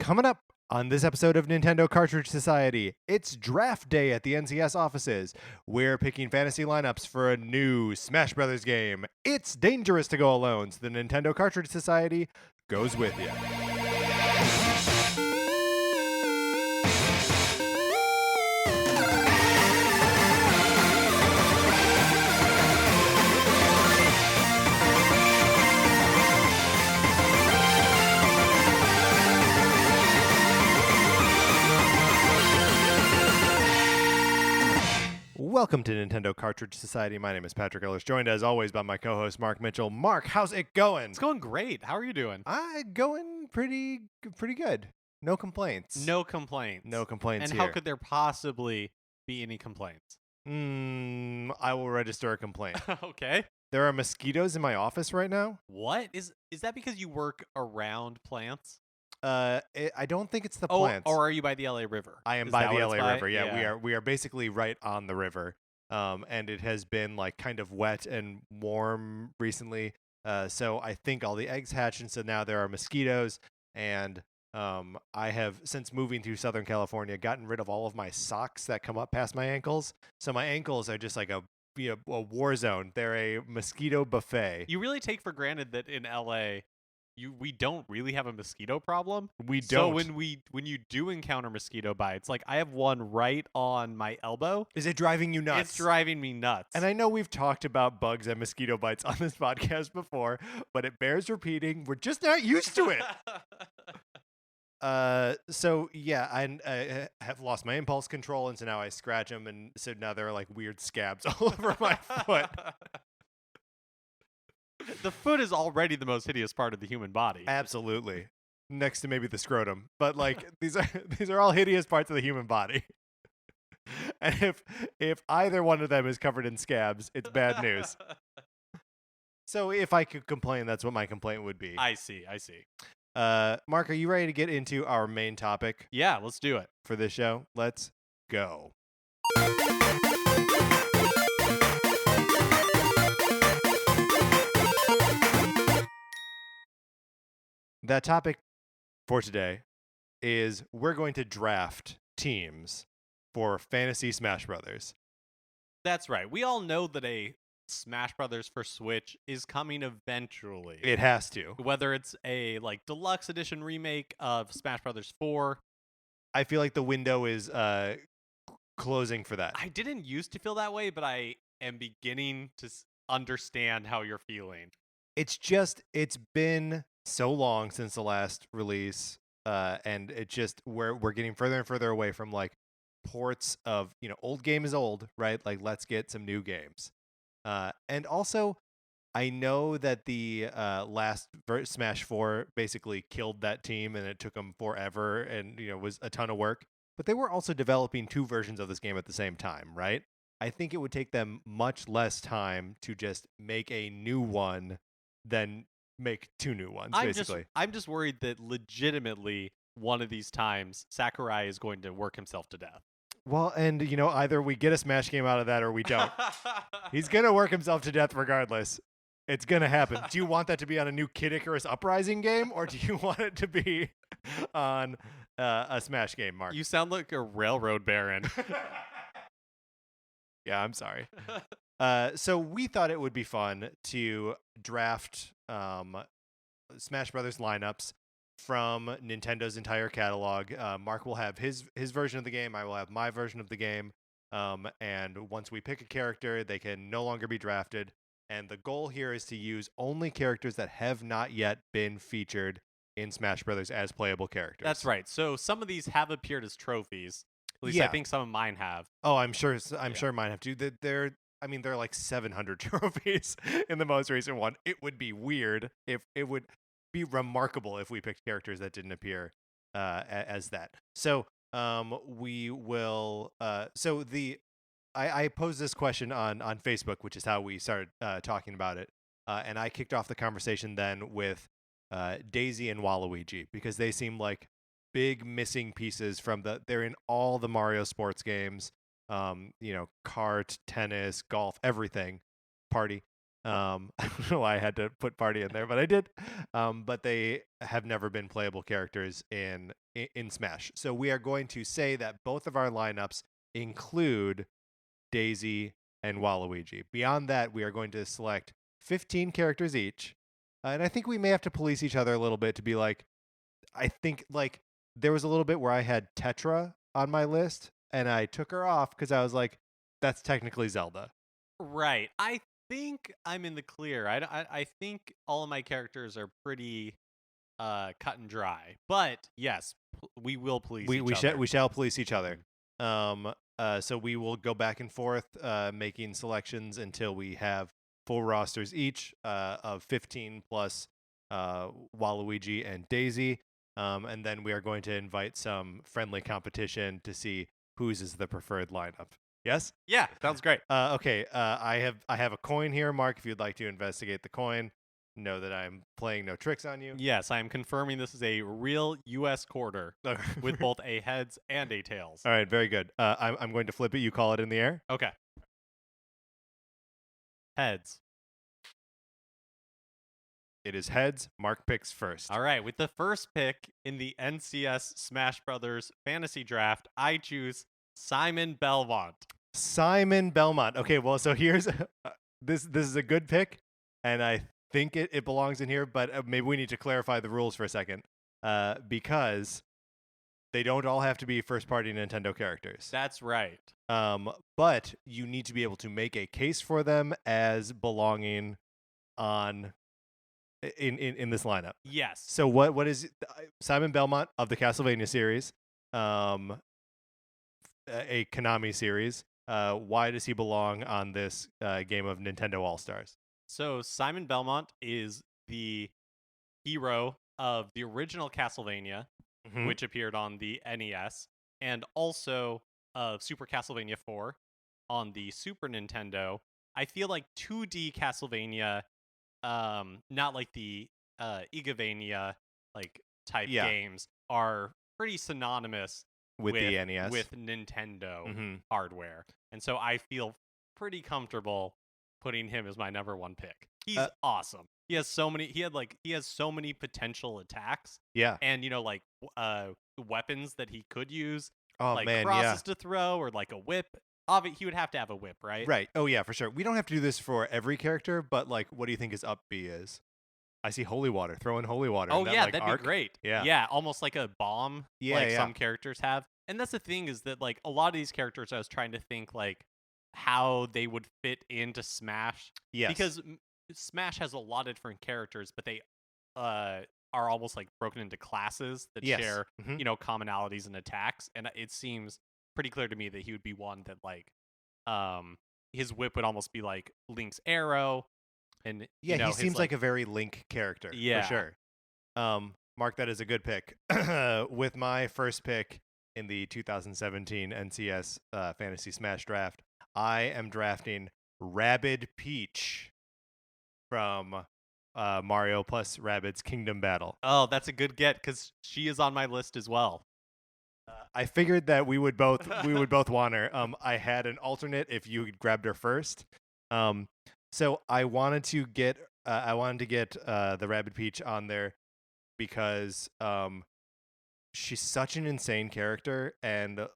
Coming up on this episode of Nintendo Cartridge Society, it's draft day at the NCS offices. We're picking fantasy lineups for a new Smash Brothers game. It's dangerous to go alone, so the Nintendo Cartridge Society goes with you. Welcome to Nintendo Cartridge Society. My name is Patrick Ellis, joined as always by my co-host Mark Mitchell. Mark, how's it going? It's going great. How are you doing? Going pretty good. No complaints. No complaints. No complaints And here. how could there possibly be any complaints? I will register a complaint. Okay. There are mosquitoes in my office right now. What? Is that because you work around plants? I don't think it's the plants. Or are you by the LA River? I am Is by that the what it's LA River. Yeah, we are basically right on the river. And it has been like kind of wet and warm recently. So I think all the eggs hatched, and so now there are mosquitoes. And I have, since moving to Southern California, gotten rid of all of my socks that come up past my ankles. So my ankles are just like a war zone. They're a mosquito buffet. You really take for granted that in LA we don't really have a mosquito problem. We So don't. when you do encounter mosquito bites, like I have one right on my elbow. Is it driving you nuts? It's driving me nuts. And I know we've talked about bugs and mosquito bites on this podcast before, but it bears repeating. We're just not used to it. So yeah, I have lost my impulse control, and so now I scratch them, and so now there are like weird scabs all over my foot. The foot is already the most hideous part of the human body. Absolutely, next to maybe the scrotum, but like these are all hideous parts of the human body. And if either one of them is covered in scabs, it's bad news. So if I could complain, that's what my complaint would be. I see. Mark, are you ready to get into our main topic? Yeah, let's do it. For this show? Let's go. That topic for today is we're going to draft teams for Fantasy Smash Brothers. That's right. We all know that a Smash Brothers for Switch is coming eventually. It has to. Whether it's a like deluxe edition remake of Smash Brothers 4. I feel like the window is closing for that. I didn't used to feel that way, but I am beginning to understand how you're feeling. It's been so long since the last release, and it just we're getting further and further away from like ports of, old game is old, right? Like, let's get some new games. And also, I know that the last Smash 4 basically killed that team, and it took them forever, and was a ton of work. But they were also developing two versions of this game at the same time, right? I think it would take them much less time to just make a new one than make two new ones, basically. I'm just worried that legitimately one of these times Sakurai is going to work himself to death. Well, and either we get a Smash game out of that or we don't. He's gonna work himself to death regardless. It's gonna happen. Do you want that to be on a new Kid Icarus Uprising game, or do you want it to be on a Smash game, Mark? You sound like a railroad baron. Yeah, I'm sorry. So we thought it would be fun to draft Smash Brothers lineups from Nintendo's entire catalog. Mark will have his version of the game. I will have my version of the game. And once we pick a character, they can no longer be drafted. And the goal here is to use only characters that have not yet been featured in Smash Brothers as playable characters. That's right. So some of these have appeared as trophies. At least Yeah. I think some of mine have. Oh, I'm sure mine have to. There are like 700 trophies in the most recent one. It would be weird if it would be remarkable if we picked characters that didn't appear as that. So we will. I posed this question on Facebook, which is how we started talking about it, and I kicked off the conversation then with Daisy and Waluigi, because they seem like big missing pieces from they're in all the Mario sports games, kart, tennis, golf, everything, party. I don't know why I had to put party in there, but I did. But they have never been playable characters in Smash. So we are going to say that both of our lineups include Daisy and Waluigi. Beyond that, we are going to select 15 characters each. And I think we may have to police each other a little bit to be like, I think like there was a little bit where I had Tetra on my list and I took her off because I was like, that's technically Zelda. Right. I think I'm in the clear. I think all of my characters are pretty cut and dry. But yes, we will please each other. We shall police each other. Mhm. So we will go back and forth, making selections until we have full rosters each of 15 plus Waluigi and Daisy. And then we are going to invite some friendly competition to see whose is the preferred lineup. Yes? Yeah, sounds great. Okay. I have a coin here, Mark. If you'd like to investigate the coin, know that I'm playing no tricks on you. Yes, I am confirming this is a real U.S. quarter with both a heads and a tails. All right, very good. I'm going to flip it. You call it in the air. Okay. Heads. It is heads. Mark picks first. All right, with the first pick in the NCS Smash Brothers Fantasy Draft, I choose Simon Belmont. Simon Belmont. Okay, well, so here's this is a good pick, and I think it belongs in here, but maybe we need to clarify the rules for a second, because they don't all have to be first-party Nintendo characters. That's right. But you need to be able to make a case for them as belonging on in this lineup. Yes. So what is Simon Belmont of the Castlevania series, a Konami series? Why does he belong on this game of Nintendo All Stars? So Simon Belmont is the hero of the original Castlevania, which appeared on the NES, and also of Super Castlevania 4 on the Super Nintendo. I feel like 2D Castlevania, not like the Igavania like type games, are pretty synonymous with the NES, with Nintendo hardware, and so I feel pretty comfortable putting him as my number one pick. He's awesome. He has so many potential attacks. Yeah, and like weapons that he could use. Oh like man, crosses to throw or like a whip. He would have to have a whip, right? Right. Oh yeah, for sure. We don't have to do this for every character, but like, what do you think his up B is? I see holy water. Throw in holy water. Oh that, yeah, like, that'd arc. be great. Yeah. Yeah, almost like a bomb. Yeah, like yeah. some characters have. And that's the thing is that like a lot of these characters, I was trying to think like how they would fit into Smash. Yes. Because Smash has a lot of different characters, but they are almost like broken into classes that share commonalities and attacks. And it seems pretty clear to me that he would be one that like his whip would almost be like Link's arrow. And yeah, he seems like a very Link character. Yeah, for sure. Mark, that is a good pick. With my first pick in the 2017 NCS Fantasy Smash Draft, I am drafting Rabid Peach from Mario plus Rabbids Kingdom Battle. Oh, that's a good get because she is on my list as well. I figured that we would both want her. I had an alternate if you grabbed her first. So I wanted to get the Rabid Peach on there because she's such an insane character, and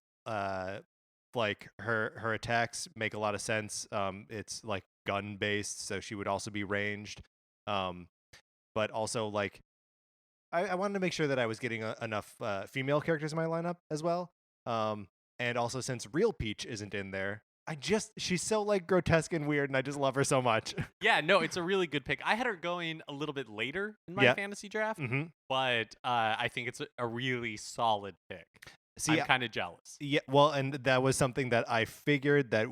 like her attacks make a lot of sense. It's like gun based, so she would also be ranged. But also like I wanted to make sure that I was getting enough female characters in my lineup as well. And also since Real Peach isn't in there, she's so like grotesque and weird, and I just love her so much. Yeah, no, it's a really good pick. I had her going a little bit later in my fantasy draft, but I think it's a really solid pick. See, I'm kind of jealous. Yeah, well, and that was something that I figured that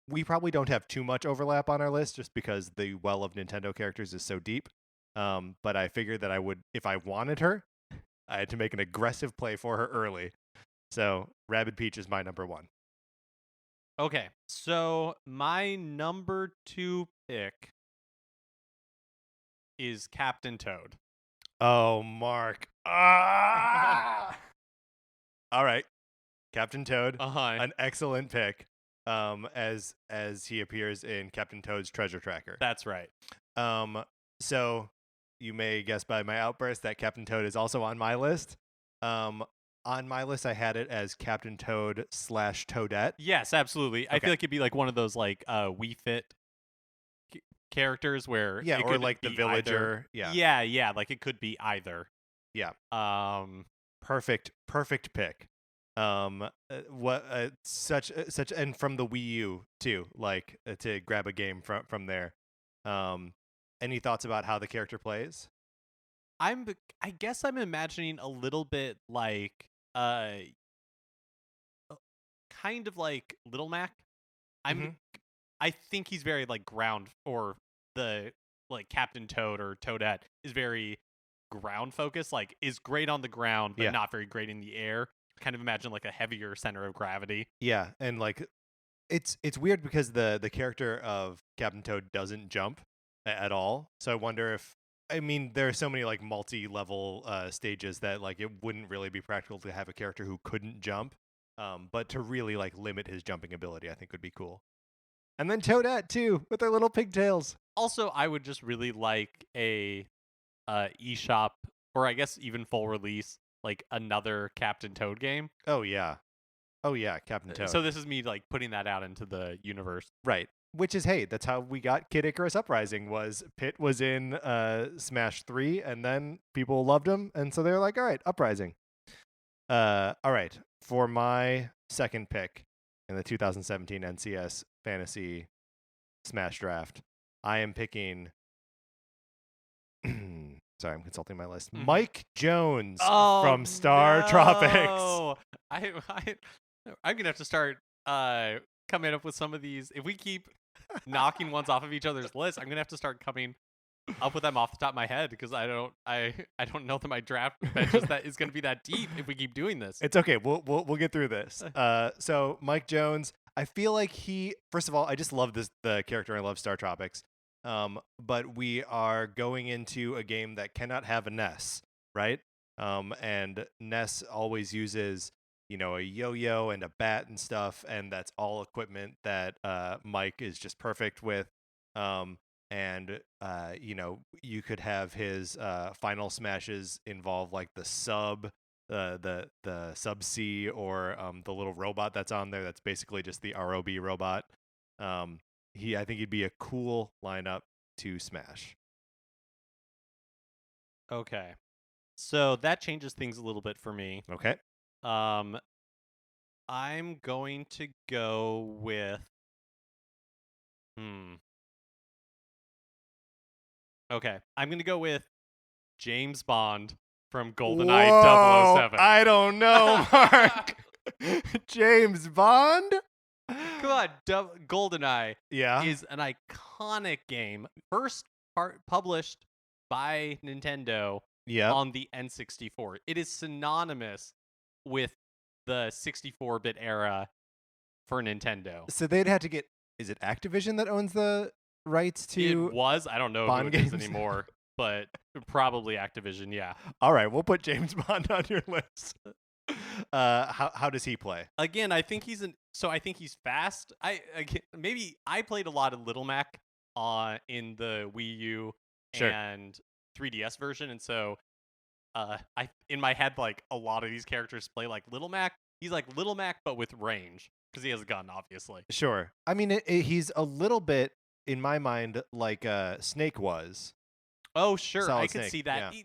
we probably don't have too much overlap on our list just because the well of Nintendo characters is so deep. But I figured that I would, if I wanted her, I had to make an aggressive play for her early. So Rabid Peach is my number one. Okay, so my number 2 pick is Captain Toad. Oh, Mark. Ah! All right. Captain Toad, an excellent pick. as he appears in Captain Toad's Treasure Tracker. That's right. So you may guess by my outburst that Captain Toad is also on my list. On my list, I had it as Captain Toad / Toadette. Yes, absolutely. I Okay. feel like it'd be like one of those like Wii Fit characters where Yeah, it or could like the be villager. Either. Yeah. Yeah, like it could be either. Yeah. Um, Perfect pick. Such and from the Wii U too, like to grab a game from there. Any thoughts about how the character plays? I guess I'm imagining a little bit like kind of like Little Mac. I think he's very like ground, or the like Captain Toad or Toadette is very ground focused, like is great on the ground but not very great in the air. Kind of imagine like a heavier center of gravity. Yeah, and like it's weird because the character of Captain Toad doesn't jump at all. So I wonder if, I mean, there are so many like multi-level stages that like it wouldn't really be practical to have a character who couldn't jump. But to really like limit his jumping ability, I think would be cool. And then Toadette too, with their little pigtails. Also, I would just really like a eShop, or I guess even full release, like another Captain Toad game. Oh yeah, Captain Toad. So this is me like putting that out into the universe, right? Which is, hey, that's how we got Kid Icarus Uprising. Was Pit was in Smash 3, and then people loved him, and so they're like, all right, Uprising. All right, for my second pick in the 2017 NCS Fantasy Smash Draft, I am picking. Sorry, I'm consulting my list. Mike Jones from Star Tropics. I'm gonna have to start coming up with some of these. If we keep knocking ones off of each other's lists, I'm gonna have to start coming up with them off the top of my head, because I don't know that my draft bench is gonna be that deep if we keep doing this. It's okay. We'll get through this. So Mike Jones, I feel like first of all, I just love the character. I love Star Tropics. But we are going into a game that cannot have a Ness, right? And Ness always uses, a yo-yo and a bat and stuff, and that's all equipment that Mike is just perfect with. And you could have his final smashes involve like the sub, the sub-C, or the little robot that's on there. That's basically just the ROB robot. I think he'd be a cool lineup to smash. Okay, so that changes things a little bit for me. Okay. I'm going to go with. Okay, I'm going to go with James Bond from GoldenEye 007. I don't know, Mark. James Bond? Come on, GoldenEye Yeah. is an iconic game. First published by Nintendo on the N64. It is synonymous with the 64-bit era for Nintendo. So they'd have to get, is it Activision that owns the rights to It was. I don't know Bond who it is games anymore, but probably Activision, yeah. All right, we'll put James Bond on your list. How does he play? Again, I think he's fast. Maybe I played a lot of Little Mac in the Wii U and 3DS version, and so in my head, like, a lot of these characters play like Little Mac. He's like Little Mac but with range, because he has a gun, obviously. Sure. I mean, he's a little bit, in my mind, like Snake was. Oh, sure. Solid I could Snake, see that. yeah.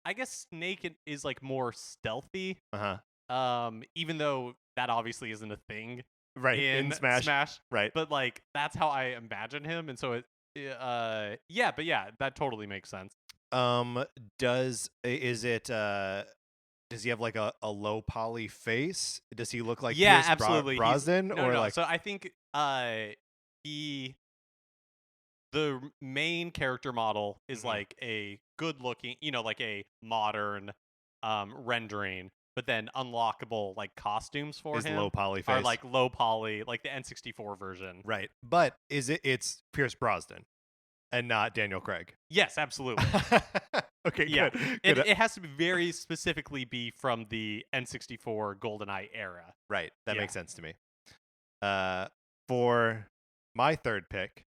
I guess Snake is like more stealthy. Uh-huh. Even though that obviously isn't a thing. Right, in Smash. Right. But like that's how I imagine him, and so that totally makes sense. Does he have like a low poly face? Does he look like Pierce absolutely. Brosnan? Like, so I think the main character model is like a good looking, like a modern rendering, but then unlockable like costumes for him low poly face are like low poly, like the N64 version. Right. But it's Pierce Brosnan and not Daniel Craig. Yes, absolutely. Okay, yeah. good. It has to very specifically be from the N64 GoldenEye era. Right. That makes sense to me. For my third pick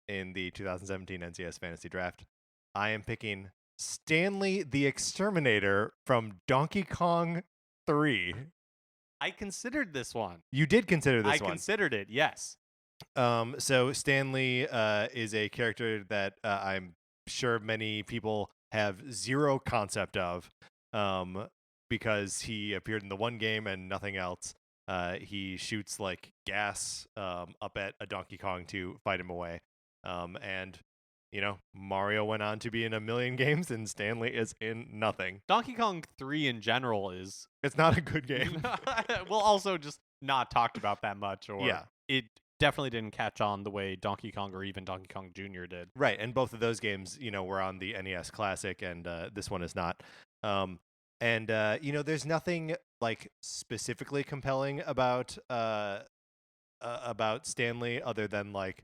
in the 2017 NCS Fantasy Draft, I am picking Stanley the Exterminator from Donkey Kong 3. I considered this one. You did consider this I one. considered it, yes. So Stanley is a character that I'm sure many people have zero concept of, because he appeared in the one game and nothing else. He shoots like gas up at a Donkey Kong to fight him away. And Mario went on to be in a million games, and Stanley is in nothing. Donkey Kong 3 in general is... It's not a good game. Well, also just not talked about that much, or Yeah. it definitely didn't catch on the way Donkey Kong or even Donkey Kong Jr. did. Right, and both of those games, were on the NES Classic, and this one is not. There's nothing like specifically compelling about Stanley other than like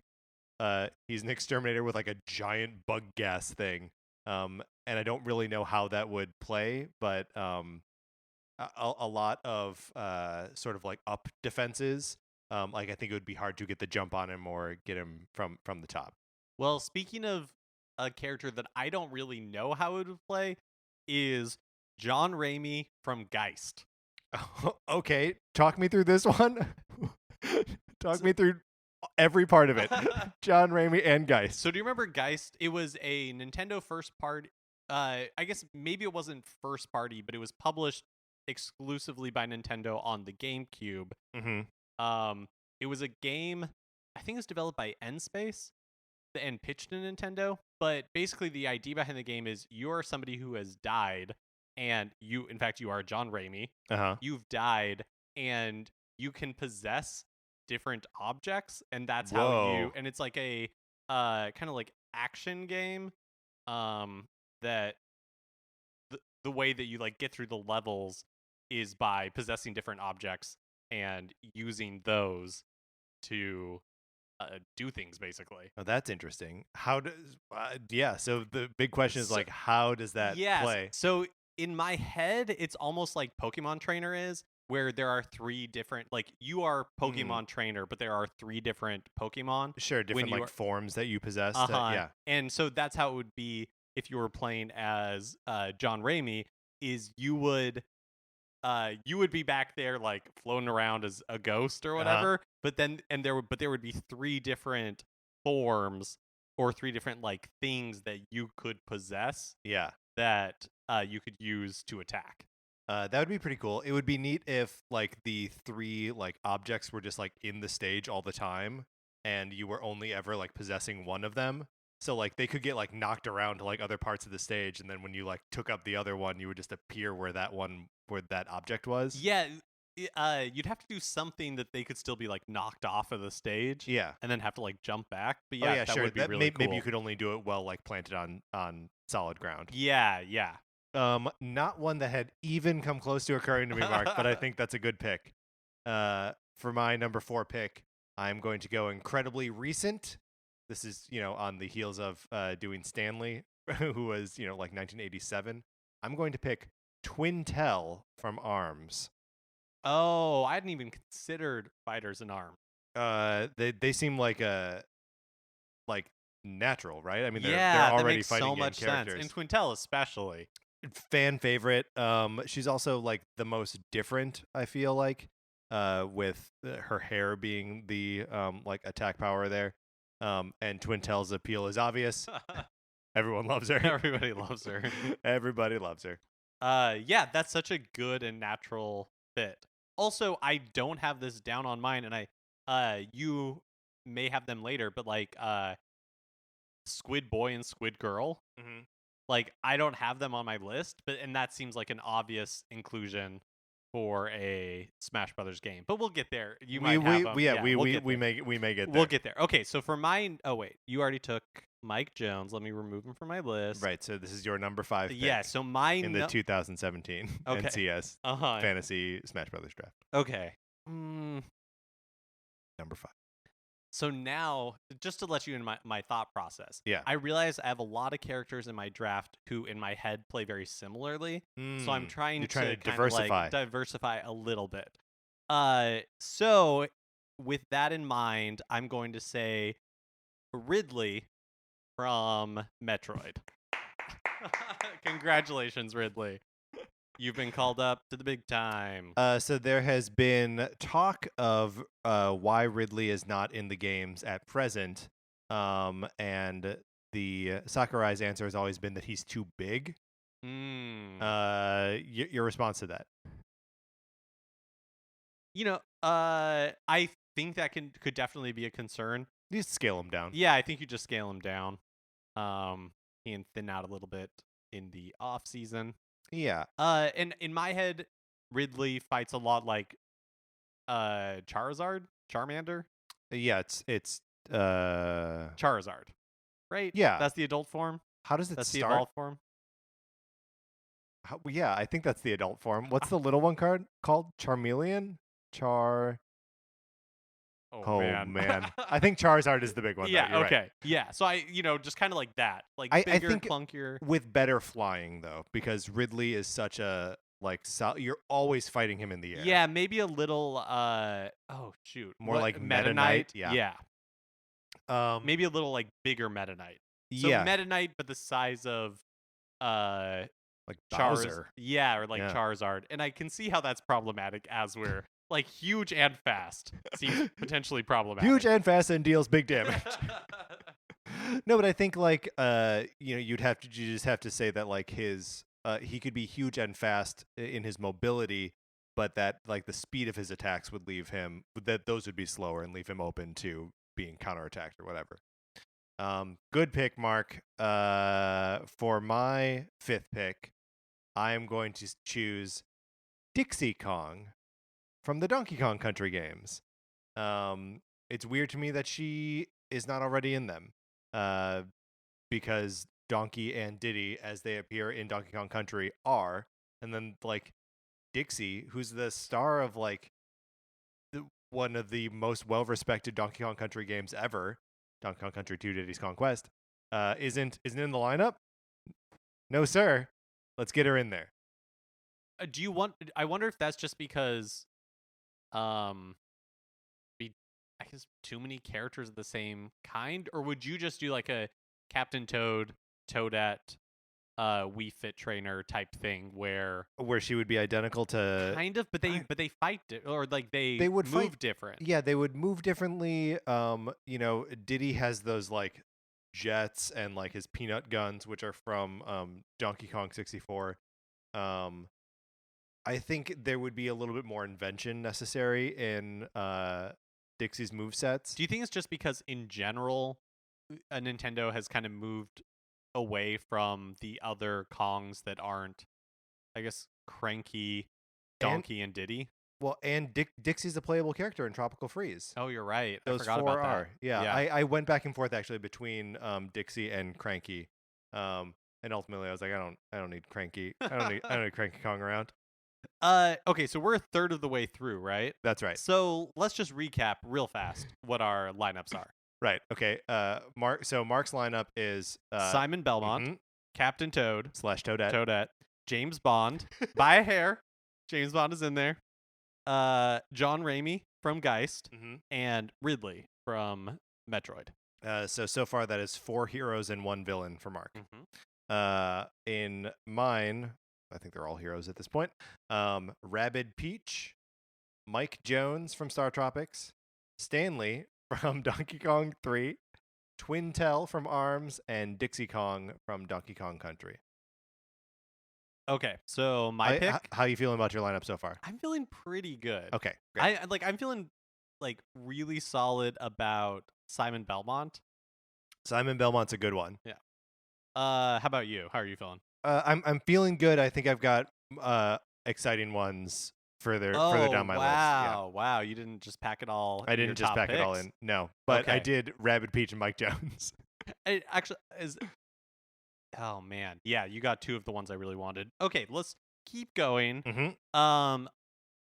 he's an exterminator with like a giant bug gas thing, and I don't really know how that would play, but a lot of sort of like up defenses. Like I think it would be hard to get the jump on him or get him from the top. Well, speaking of a character that I don't really know how it would play, is John Raimi from Geist. Okay, talk me through this one. Talk me through every part of it. John Raimi and Geist. So do you remember Geist? It was a Nintendo first party. I guess maybe it wasn't first party, but it was published exclusively by Nintendo on the GameCube. Mm-hmm. It was a game, I think it was developed by N-Space and pitched to Nintendo. But basically the idea behind the game is you are somebody who has died, and you are John Raimi. Uh-huh. You've died, and you can possess different objects, and that's how you... And it's like a kind of like action game that the way that you like get through the levels is by possessing different objects and using those to do things, basically. Oh, that's interesting. How does so the big question is like, how does that play? So in my head, it's almost like Pokemon Trainer is, where there are three different, like, you are Pokemon Trainer, but there are three different Pokemon. Sure, different like forms that you possess. Yeah. And so that's how it would be if you were playing as John Raimi, is you would be back there like floating around as a ghost or whatever, but there would be three different forms or three different like things that you could possess. Yeah. That you could use to attack. That would be pretty cool. It would be neat if like the three like objects were just like in the stage all the time, and you were only ever like possessing one of them. So like they could get like knocked around to like other parts of the stage, and then when you like took up the other one, you would just appear where that object was. Yeah, you'd have to do something that they could still be like knocked off of the stage. Yeah, and then have to like jump back. But yeah, sure. Would be really cool. Maybe you could only do it well like planted on solid ground. Yeah. Not one that had even come close to occurring to me, Mark, but I think that's a good pick. For my number 4 pick, I'm going to go incredibly recent. This is, on the heels of doing Stanley, who was, like 1987. I'm going to pick Twintel from ARMS. Oh, I hadn't even considered Fighters in ARMS. They seem like natural, right? I mean, they're that already makes fighting so much characters. sense. And Twintel especially. Fan favorite. She's also like the most different, I feel like, with her hair being the like attack power there. And Twintel's appeal is obvious. Everyone loves her. Everybody loves her. Everybody loves her. Yeah, that's such a good and natural fit. Also, I don't have this down on mine, and you may have them later, but like Squid Boy and Squid Girl. Mm-hmm. Like, I don't have them on my list, and that seems like an obvious inclusion for a Smash Brothers game. But we'll get there. You might have them. We may get there. We'll get there. Okay, so for mine, oh wait, you already took Mike Jones. Let me remove him from my list. Right. So this is your number 5 pick. Yeah. So mine in the 2017 NCS Fantasy Smash Brothers Draft. Okay. Number 5. So now, just to let you in my thought process, yeah, I realize I have a lot of characters in my draft who, in my head, play very similarly. So I'm trying to diversify diversify a little bit. So with that in mind, I'm going to say Ridley from Metroid. Congratulations, Ridley. You've been called up to the big time. So there has been talk of why Ridley is not in the games at present, and the Sakurai's answer has always been that he's too big. Your response to that? I think that could definitely be a concern. You just scale him down. Yeah, I think you just scale him down. He can thin out a little bit in the off season. Yeah. And in my head, Ridley fights a lot like Charmander. Yeah, it's Charizard, right? Yeah. That's the adult form. How does it That's start? the evolved form. Yeah, I think that's the adult form. What's the little one called? Charmeleon? Oh man. I think Charizard is the big one. Yeah, though. You're okay. Right. Yeah, so just kind of like that. Like I bigger, think clunkier. With better flying, though, because Ridley is such a, you're always fighting him in the air. Yeah, maybe a little, More like Meta Knight? Knight? Yeah. Maybe a little, like, bigger Meta Knight. So yeah. Meta Knight, but the size of, like Bowser. Yeah, or like Charizard. And I can see how that's problematic as we're like huge and fast seems potentially problematic. Huge and fast and deals big damage. No, but I think like you just have to say that like his he could be huge and fast in his mobility, but that like the speed of his attacks would leave him those would be slower and leave him open to being counterattacked or whatever. Good pick, Mark. For my fifth pick, I am going to choose Dixie Kong from the Donkey Kong Country games. It's weird to me that she is not already in them, because Donkey and Diddy, as they appear in Donkey Kong Country, are, and then like Dixie, who's the star of like one of the most well-respected Donkey Kong Country games ever, Donkey Kong Country 2: Diddy's Kong Quest, isn't in the lineup. No, sir. Let's get her in there. I wonder if that's just because, I guess too many characters of the same kind, or would you just do like a Captain Toad, Toadette, Wii Fit Trainer type thing where she would be identical to kind of, but they fight or like they would move fight different. Yeah, they would move differently. Diddy has those like jets and like his peanut guns, which are from Donkey Kong 64. I think there would be a little bit more invention necessary in Dixie's movesets. Do you think it's just because in general, Nintendo has kind of moved away from the other Kongs that aren't, I guess, Cranky, Donkey, and Diddy? Well, and Dixie's a playable character in Tropical Freeze. Oh, you're right. Those I forgot four about that. are. Yeah. I went back and forth actually between Dixie and Cranky, and ultimately I was like, I don't need Cranky. I don't need Cranky Kong around. Okay, so we're a third of the way through, right? That's right. So let's just recap real fast what our lineups are. Right. Okay. Mark's lineup is Simon Belmont, Captain Toad / Toadette, James Bond by a hair. James Bond is in there. John Raimi from Geist, and Ridley from Metroid. So far that is 4 heroes and 1 villain for Mark. In mine, I think they're all heroes at this point. Rabid Peach, Mike Jones from Star Tropics, Stanley from Donkey Kong 3, Twintel from ARMS, and Dixie Kong from Donkey Kong Country. Okay, so my pick. How are you feeling about your lineup so far? I'm feeling pretty good. Okay, great. I'm feeling like really solid about Simon Belmont. Simon Belmont's a good one. Yeah. How about you? How are you feeling? I'm feeling good. I think I've got exciting ones further down my list. Yeah. Wow! You didn't just pack it all. I didn't just pack picks? it all in. No, but okay. I did Rabid Peach and Mike Jones. It actually is. Oh man, yeah, you got 2 of the ones I really wanted. Okay, let's keep going. For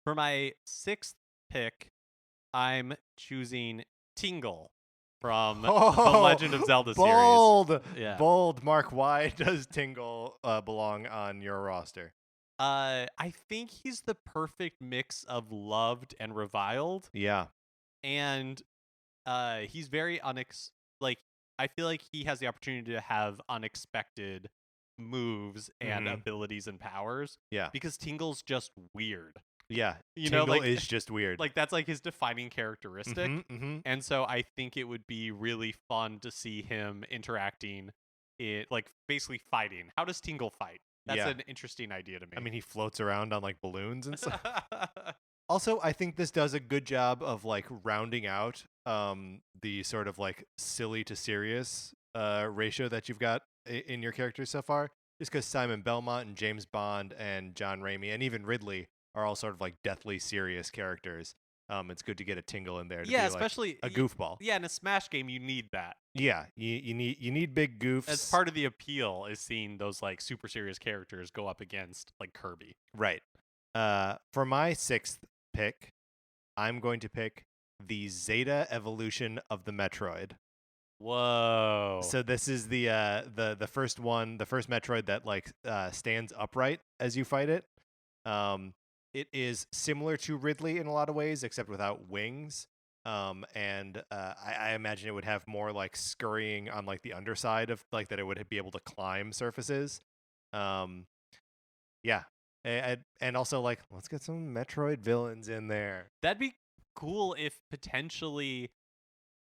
my 6th pick, I'm choosing Tingle from the Legend of Zelda series. Yeah. Bold, Mark. Why does Tingle belong on your roster? I think he's the perfect mix of loved and reviled. Yeah. and he's very like I feel like he has the opportunity to have unexpected moves and abilities and powers. Yeah. Because Tingle's just weird. Yeah. You know, Tingle is just weird. like that's like his defining characteristic. And so I think it would be really fun to see him interacting like basically fighting. How does Tingle fight? That's an interesting idea to me. I mean, he floats around on like balloons and stuff. Also, I think this does a good job of like rounding out the sort of like silly to serious ratio that you've got in your characters so far. Just because Simon Belmont and James Bond and John Raimi and even Ridley are all sort of like deathly serious characters. It's good to get a Tingle in there to be especially like a goofball. Yeah, in a Smash game you need that. Yeah, you need big goofs. As part of the appeal is seeing those like super serious characters go up against like Kirby. Right. For my 6th pick, I'm going to pick the Zeta evolution of the Metroid. Whoa. So this is the first one, the first Metroid that like stands upright as you fight it. It is similar to Ridley in a lot of ways, except without wings. And I imagine it would have more like scurrying on like the underside of like that it would be able to climb surfaces. Yeah. And also like let's get some Metroid villains in there. That'd be cool if potentially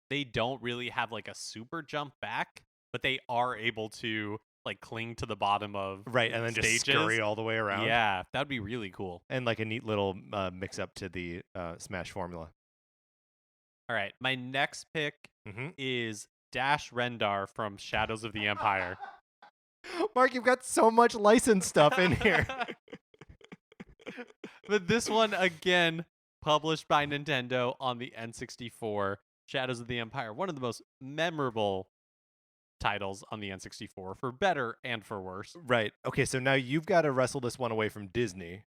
they don't really have like a super jump back, but they are able to like cling to the bottom of and then stages. Just scurry all the way around. Yeah, that'd be really cool. And like a neat little mix up to the Smash formula. All right, my next pick is Dash Rendar from Shadows of the Empire. Mark, you've got so much licensed stuff in here. But this one, again, published by Nintendo on the N64, Shadows of the Empire, one of the most memorable titles on the N64, for better and for worse. Right. Okay, so now you've got to wrestle this one away from Disney.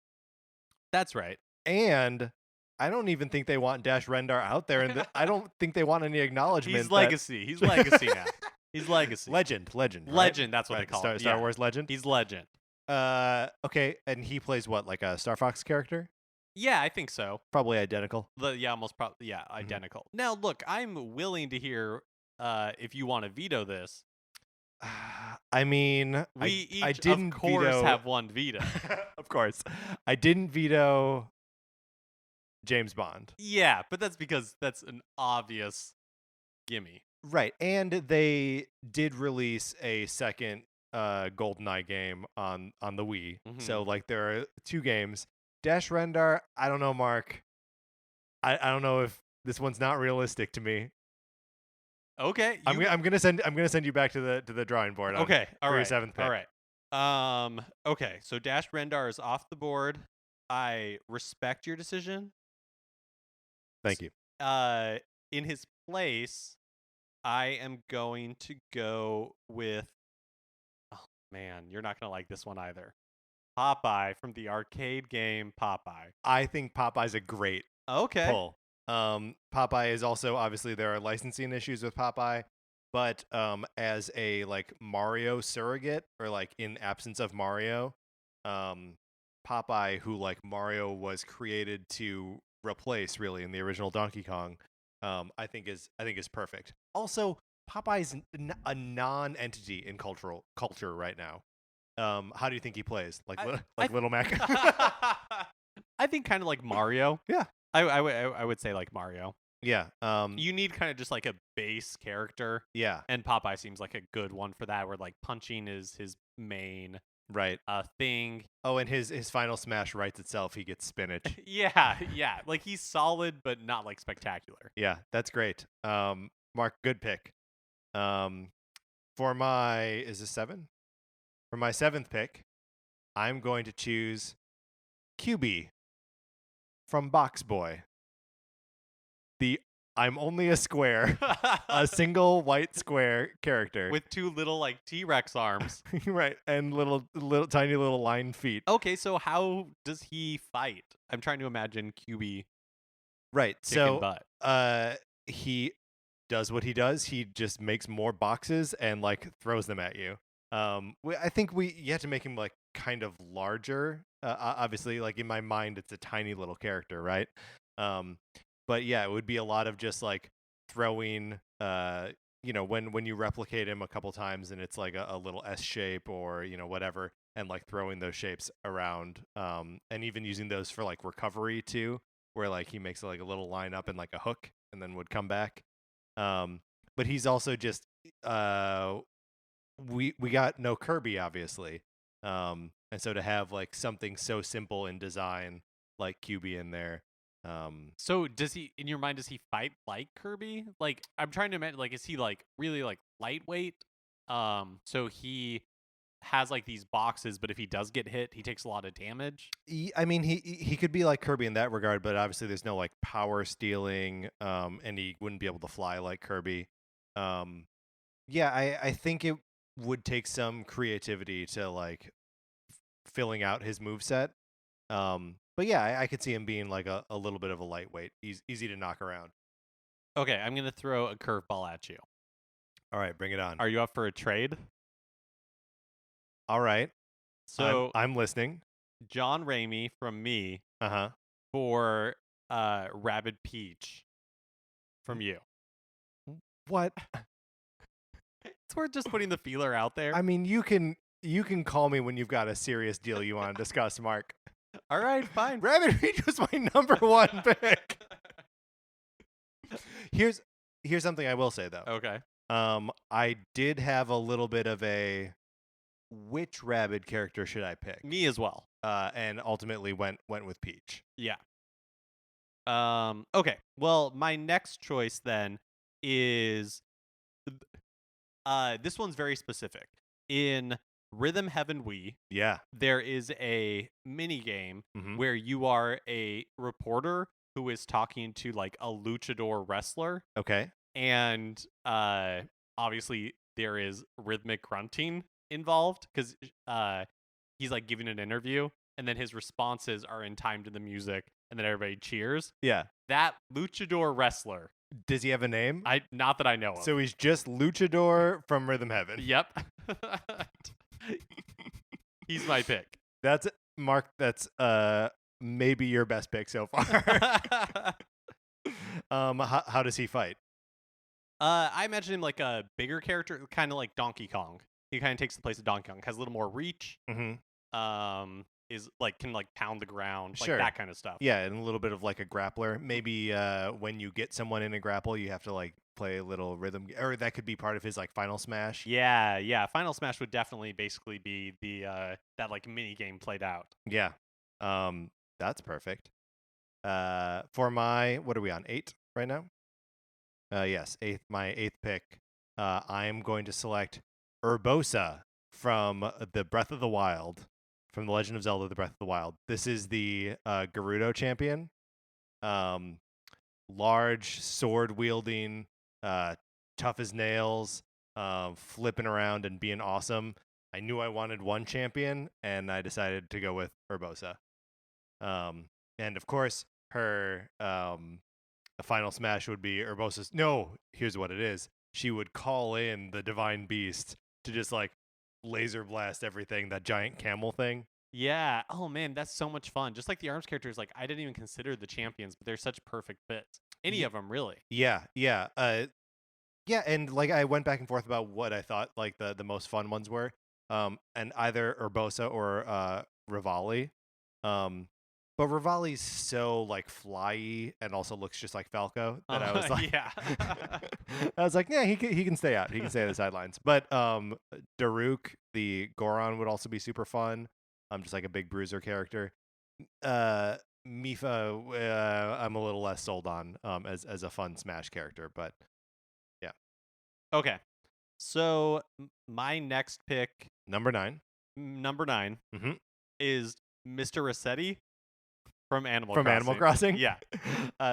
That's right. And I don't even think they want Dash Rendar out there, and I don't think they want any acknowledgement. He's legacy. He's legacy now. He's legacy. Legend. Right? Legend, that's what they call it. Star Wars legend? He's legend. Okay, and he plays what, like a Star Fox character? Yeah, I think so. Probably identical. Identical. Now, look, I'm willing to hear if you want to veto this. I mean, we each, I didn't of course, veto... have one veto. Of course. I didn't veto James Bond. Yeah, but that's because that's an obvious gimme. Right, and they did release a second GoldenEye game on the Wii. So, like, there are 2 games. Dash Rendar, I don't know, Mark. I don't know if this one's not realistic to me. Okay, I'm gonna send you back to the drawing board. Okay, all right. For your 7th pick. All right. Okay, so Dash Rendar is off the board. I respect your decision. Thank you. In his place, I am going to go with. Oh man, you're not gonna like this one either. Popeye from the arcade game Popeye. I think Popeye's a great pull. Popeye is also, obviously there are licensing issues with Popeye, but as a like Mario surrogate, or like in absence of Mario, Popeye, who like Mario was created to replace really in the original Donkey Kong, I think is perfect. Also, Popeye's a non-entity in culture right now. How do you think he plays? Like Little Mac? I think kind of like Mario. Yeah. I would say like Mario. Yeah. You need kind of just like a base character. Yeah. And Popeye seems like a good one for that, where like punching is his main thing. Oh, and his final smash writes itself. He gets spinach. yeah. Like he's solid, but not like spectacular. Yeah, that's great. Mark, good pick. For my, is this 7? For my 7th pick, I'm going to choose QB from Box Boy. The I'm only a square, a single white square character with 2 little like T-Rex arms. Right, and little tiny little line feet. Okay, so how does he fight? I'm trying to imagine QB. Right, so butt. He does what he does. He just makes more boxes and like throws them at you. I think you have to make him like kind of larger. Obviously, like in my mind, it's a tiny little character, right? But yeah, it would be a lot of just like throwing when you replicate him a couple times and it's like a little S shape or whatever, and like throwing those shapes around, and even using those for like recovery too, where like he makes like a little line up and like a hook and then would come back. But he's also just we got no Kirby obviously, and so to have like something so simple in design like QB in there. So does he, in your mind, does he fight like Kirby? Like, I'm trying to imagine, like, is he like really like lightweight? So he has like these boxes, but if he does get hit, he takes a lot of damage. I mean, he could be like Kirby in that regard, but obviously there's no like power stealing, and he wouldn't be able to fly like Kirby. Yeah, I think it would take some creativity to like filling out his moveset. But yeah, I could see him being like a little bit of a lightweight, easy to knock around. Okay, I'm gonna throw a curveball at you. All right, bring it on. Are you up for a trade? All right, So I'm listening. John Ramey from me for Rabid Peach from you. What? It's worth just putting the feeler out there. I mean, you can call me when you've got a serious deal you want to discuss, Mark. All right, fine. Rabid Peach was my number one pick. Here's something I will say though. Okay. I did have a little bit of a which Rabid character should I pick? Me as well. And ultimately went with Peach. Yeah. Okay. Well, my next choice then is this one's very specific. In Rhythm Heaven Wii, there is a mini game where you are a reporter who is talking to like a luchador wrestler. Okay. And obviously there is rhythmic grunting involved because he's like giving an interview and then his responses are in time to the music and then everybody cheers. Yeah. That luchador wrestler. Does he have a name? Not that I know of. So he's just Luchador from Rhythm Heaven. Yep. He's my pick. That's Mark. That's maybe your best pick so far. How does he fight? I imagine him like a bigger character, kind of like Donkey Kong. He kind of takes the place of Donkey Kong. Has a little more reach. Is like can like pound the ground, like that kind of stuff. Yeah, and a little bit of like a grappler. Maybe when you get someone in a grapple, you have to like play a little rhythm, or that could be part of his like final smash. Yeah. Final smash would definitely basically be the that like mini game played out. Yeah, that's perfect. For my, what are we on, 8 right now? Yes, my eighth pick. I am going to select Urbosa from the Breath of the Wild. From The Legend of Zelda: The Breath of the Wild. This is the Gerudo champion. Large, sword-wielding, tough as nails, flipping around and being awesome. I knew I wanted one champion, and I decided to go with Urbosa. And of course, her final smash would be Urbosa's... No, here's what it is. She would call in the Divine Beast to just, like, laser blast everything, that giant camel thing. Yeah. Oh man, that's so much fun. Just like the ARMS characters, like I didn't even consider the champions, but they're such perfect fits. Any of them, really. Yeah. And like I went back and forth about what I thought like the most fun ones were. And either Urbosa or Rivali. But Rivali's so like flyy and also looks just like Falco that I was like, yeah. I was like, yeah, he can stay out. He can stay on the sidelines. But Daruk, the Goron, would also be super fun. Just like a big bruiser character. Mifa, I'm a little less sold on as a fun Smash character, but yeah. Okay, so my next pick, number 9, is Mr. Rossetti. From Animal Crossing? Yeah.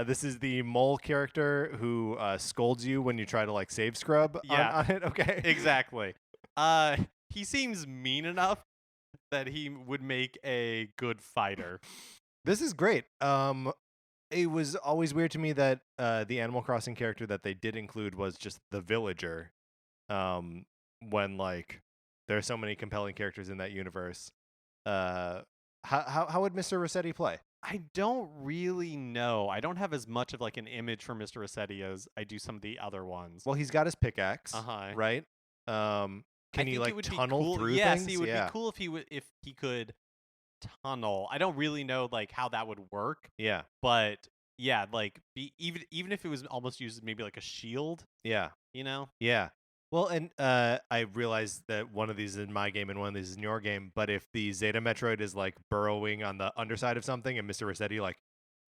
This is the mole character who scolds you when you try to like save Scrub on it. Okay. Exactly. He seems mean enough that he would make a good fighter. This is great. It was always weird to me that the Animal Crossing character that they did include was just the villager. When like there are so many compelling characters in that universe. How would Mr. Rossetti play? I don't really know. I don't have as much of like an image for Mr. Rossetti as I do some of the other ones. Well, he's got his pickaxe, Uh-huh. right? I Can he think it like would be tunnel cool. through Yeah, see, things? it would be Yeah. cool if he could tunnel. I don't really know like how that would work, Yeah. but yeah, like even if it was almost used as maybe like a shield, Yeah. you know? Yeah. Well, and I realize that one of these is in my game and one of these is in your game, but if the Zeta Metroid is like burrowing on the underside of something and Mr. Rossetti like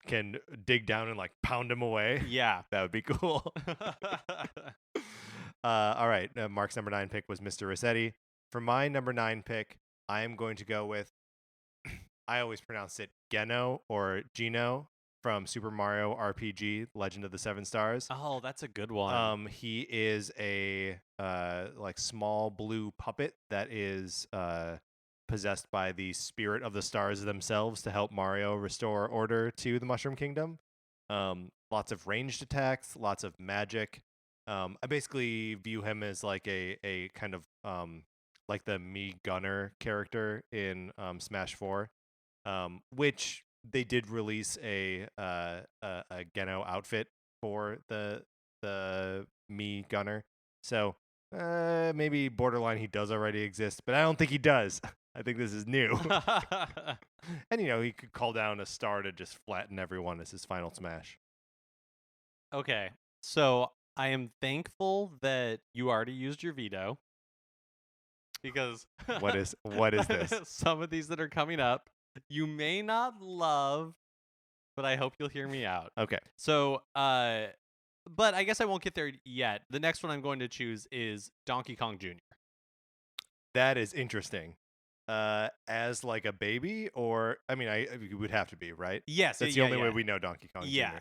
can dig down and like pound him away, Yeah. that would be cool. All right. Mark's number 9 pick was Mr. Rossetti. For my number 9 pick, I am going to go with, I always pronounce it Geno or Geno from Super Mario RPG Legend of the Seven Stars. Oh, that's a good one. He is a like small blue puppet that is possessed by the spirit of the stars themselves to help Mario restore order to the Mushroom Kingdom. Lots of ranged attacks, lots of magic. I basically view him as like a kind of like the Mii Gunner character in Smash 4, which they did release a Geno outfit for the Mii Gunner. So maybe borderline he does already exist, but I don't think he does. I think this is new. And he could call down a star to just flatten everyone as his final smash. Okay. So I am thankful that you already used your veto. Because What is this? some of these that are coming up, you may not love, but I hope you'll hear me out. Okay. So, but I guess I won't get there yet. The next one I'm going to choose is Donkey Kong Jr. That is interesting. As like a baby, or I mean, it would have to be, right? Yes, That's the only way we know Donkey Kong Yeah. Jr.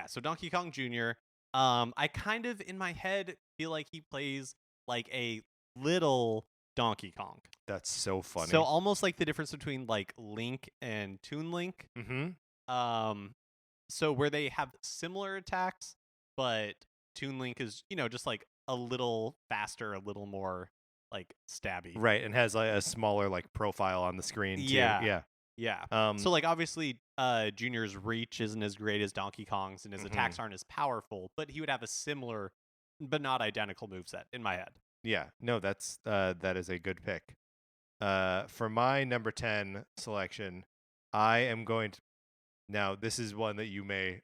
So Donkey Kong Jr. I kind of in my head feel like he plays like a little Donkey Kong. That's so funny. So almost like the difference between like Link and Toon Link. Mm-hmm. So where they have similar attacks, but Toon Link is, just like a little faster, a little more like stabby. Right, and has like a smaller like profile on the screen too. Yeah. Yeah. So like obviously Junior's reach isn't as great as Donkey Kong's and his attacks aren't as powerful, but he would have a similar but not identical moveset in my head. Yeah. No, that is a good pick. For my number 10 selection, I am going to, now this is one that you may,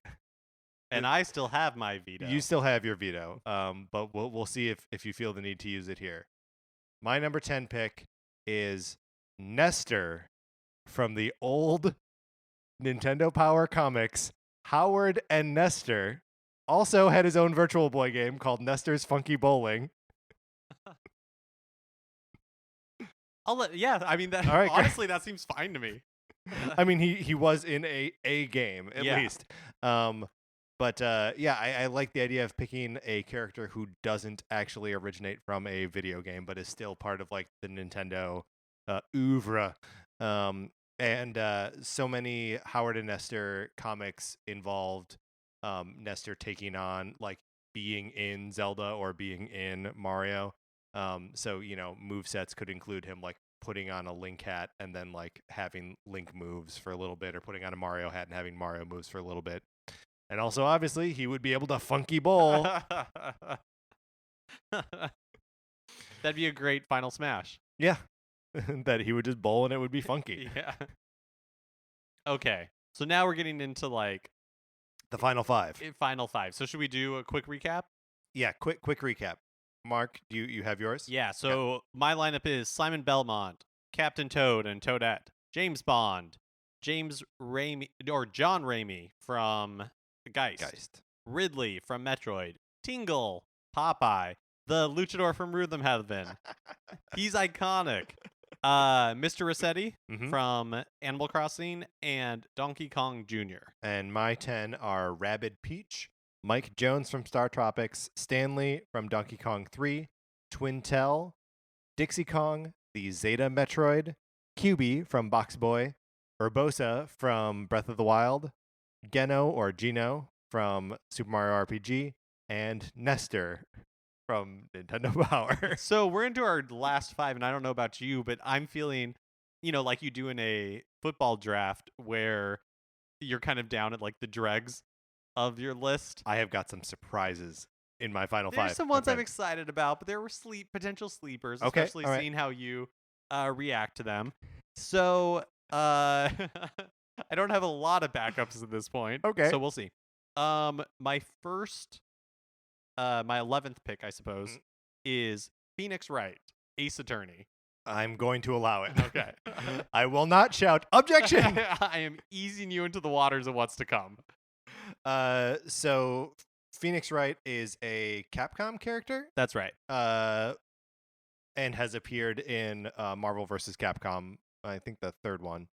and I still have my veto. You still have your veto. But we'll see if you feel the need to use it here. My number 10 pick is Nestor from the old Nintendo Power comics. Howard and Nestor also had his own Virtual Boy game called Nestor's Funky Bowling. I mean, that, right, honestly, that seems fine to me. I mean, he was in a game at least. But I like the idea of picking a character who doesn't actually originate from a video game, but is still part of like the Nintendo oeuvre. And so many Howard and Nestor comics involved Nestor taking on like being in Zelda or being in Mario. So movesets could include him like putting on a Link hat and then like having Link moves for a little bit, or putting on a Mario hat and having Mario moves for a little bit. And also, obviously, he would be able to funky bowl. That'd be a great final smash. Yeah. That he would just bowl and it would be funky. Yeah. Okay. So now we're getting into like the final five. Final five. So should we do a quick recap? Yeah, quick recap. Mark, do you have yours? Yeah, so my lineup is Simon Belmont, Captain Toad and Toadette, James Bond, John Raimi from Geist, Ridley from Metroid, Tingle, Popeye, the luchador from Rhythm Heaven. He's iconic. Mr. Rossetti from Animal Crossing, and Donkey Kong Jr. And my 10 are Rabid Peach, Mike Jones from Star Tropics, Stanley from Donkey Kong 3, Twintel, Dixie Kong, the Zeta Metroid, QB from Box Boy, Urbosa from Breath of the Wild, Geno or Geno from Super Mario RPG, and Nestor from Nintendo Power. So we're into our last five, and I don't know about you, but I'm feeling, like you do in a football draft where you're kind of down at like the dregs of your list. I have got some surprises in my final There's five. some ones Okay. I'm excited about, but there were potential sleepers, Okay, especially all right. seeing how you react to them. So I don't have a lot of backups at this point. Okay. So we'll see. My first, my 11th pick, I suppose, Mhm. is Phoenix Wright, Ace Attorney. I'm going to allow it. Okay. I will not shout objection. I am easing you into the waters of what's to come. So Phoenix Wright is a Capcom character. That's right. And has appeared in Marvel vs. Capcom. I think the third one.